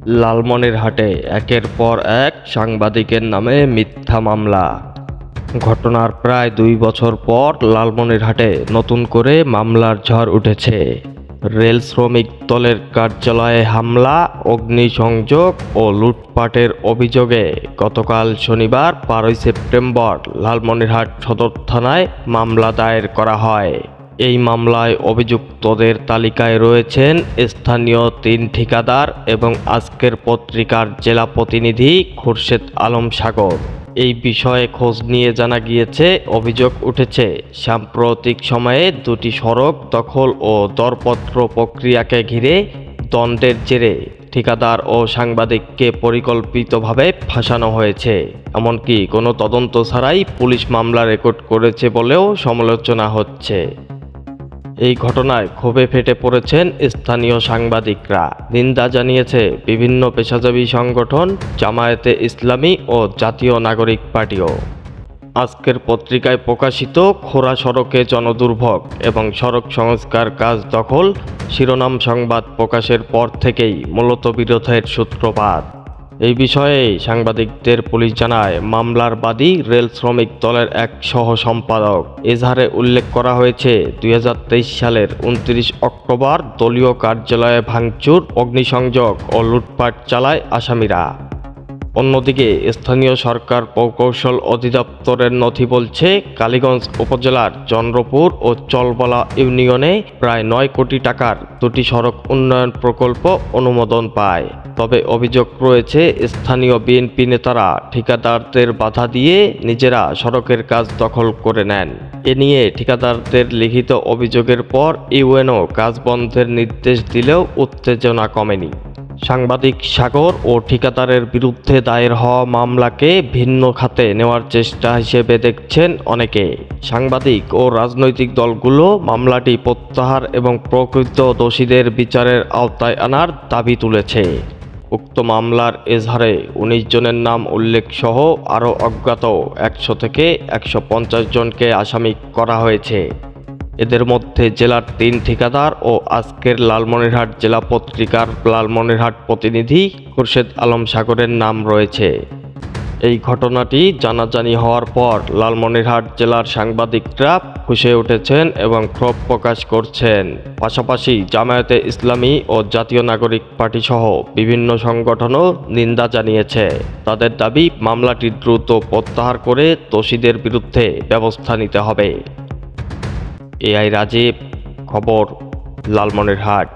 লালমনিরহাটে একের পর এক সাংবাদিকের নামে মিথ্যা মামলা। ঘটনার প্রায় ২ বছর পর লালমনিরহাটে নতুন করে মামলার ঝড় উঠেছে। রেল শ্রমিক দলের কার্যালয়ে হামলা, অগ্নিসংযোগ ও লুটপাটের অভিযোগে গতকাল শনিবার ১২ সেপ্টেম্বর লালমনিরহাট সদর থানায় মামলা দায়ের করা হয়। এই মামলায় অভিযুক্তদের তালিকায় রয়েছেন স্থানীয় ৩ ঠিকাদার এবং আজকের পত্রিকার জেলা প্রতিনিধি খুরশেদ আলম সাগর। এই বিষয়ে খোঁজ নিয়ে জানা গিয়েছে, অভিযোগ উঠেছে সাম্প্রতিক সময়ে দুটি সড়ক দখল ও দরপত্র প্রক্রিয়াকে ঘিরে দ্বন্দ্বের জেরে ঠিকাদার ও সাংবাদিককে পরিকল্পিতভাবে ফাঁসানো হয়েছে। এমনকি কোনো তদন্ত ছাড়াই পুলিশ মামলা রেকর্ড করেছে বলেও সমালোচনা হচ্ছে। এই ঘটনায় ক্ষোভে ফেটে পড়েছেন স্থানীয় সাংবাদিকরা। নিন্দা জানিয়েছে বিভিন্ন পেশাজীবী সংগঠন, জামায়াতে ইসলামী ও জাতীয় নাগরিক পার্টিও। আজকের পত্রিকায় প্রকাশিত খোরা সড়কে জনদুর্ভোগ এবং সড়ক সংস্কার কাজ দখল শিরোনাম সংবাদ প্রকাশের পর থেকেই মূলত বিরোধের সূত্রপাত। এই বিষয়ে সাংবাদিকদের পুলিশ জানায়, মামলার বাদী রেল শ্রমিক দলের এক সহ সম্পাদক। এজাহারে উল্লেখ করা হয়েছে ২০২৩ সালের ২৯ অক্টোবর দলীয় কার্যালয়ে ভাঙচুর, অগ্নিসংযোগ ও লুটপাট চালায় আসামিরা। অন্যদিকে স্থানীয় সরকার প্রকৌশল অধিদপ্তরের নথি বলছে, কালীগঞ্জ উপজেলার চন্দ্রপুর ও চলবলা ইউনিয়নে প্রায় ৯ কোটি টাকার দুটি সড়ক উন্নয়ন প্রকল্প অনুমোদন পায়। তবে অভিযোগ রয়েছে, স্থানীয় বিএনপি নেতারা ঠিকাদারদের বাধা দিয়ে নিজেরা সড়কের কাজ দখল করে নেন। এ নিয়ে ঠিকাদারদের লিখিত অভিযোগের পর ইউএনও কাজ বন্ধের নির্দেশ দিলেও উত্তেজনা কমেনি। সাংবাদিক সাগর ও ঠিকাদারের বিরুদ্ধে দায়ের হওয়া মামলাকে ভিন্ন খাতে নেওয়ার চেষ্টা হিসেবে দেখছেন অনেকে। সাংবাদিক ও রাজনৈতিক দলগুলো মামলাটি প্রত্যাহার এবং প্রকৃত দোষীদের বিচারের আওতায় আনার দাবি তুলেছে। উক্ত মামলার এজাহারে ১৯ জনের নাম উল্লেখ সহ আরও অজ্ঞাত ১০০ থেকে ১৫০ জনকে আসামি করা হয়েছে। এদের মধ্যে জেলার ৩ ঠিকাদার ও আজকের লালমনিরহাট জেলা পত্রিকার লালমনিরহাট প্রতিনিধি খুরশেদ আলম সাগরের নাম রয়েছে। এই ঘটনাটি জানাজানি হওয়ার পর লালমনিরহাট জেলার সাংবাদিকরা ফুঁসে উঠেছেন এবং ক্ষোভ প্রকাশ করছেন। পাশাপাশি জামায়াতে ইসলামী ও জাতীয় নাগরিক পার্টি সহ বিভিন্ন সংগঠনও নিন্দা জানিয়েছে। তাদের দাবি, মামলাটি দ্রুত প্রত্যাহার করে দোষীদের বিরুদ্ধে ব্যবস্থা নিতে হবে। এআই রাজীব, খবর, লালমনিরহাট।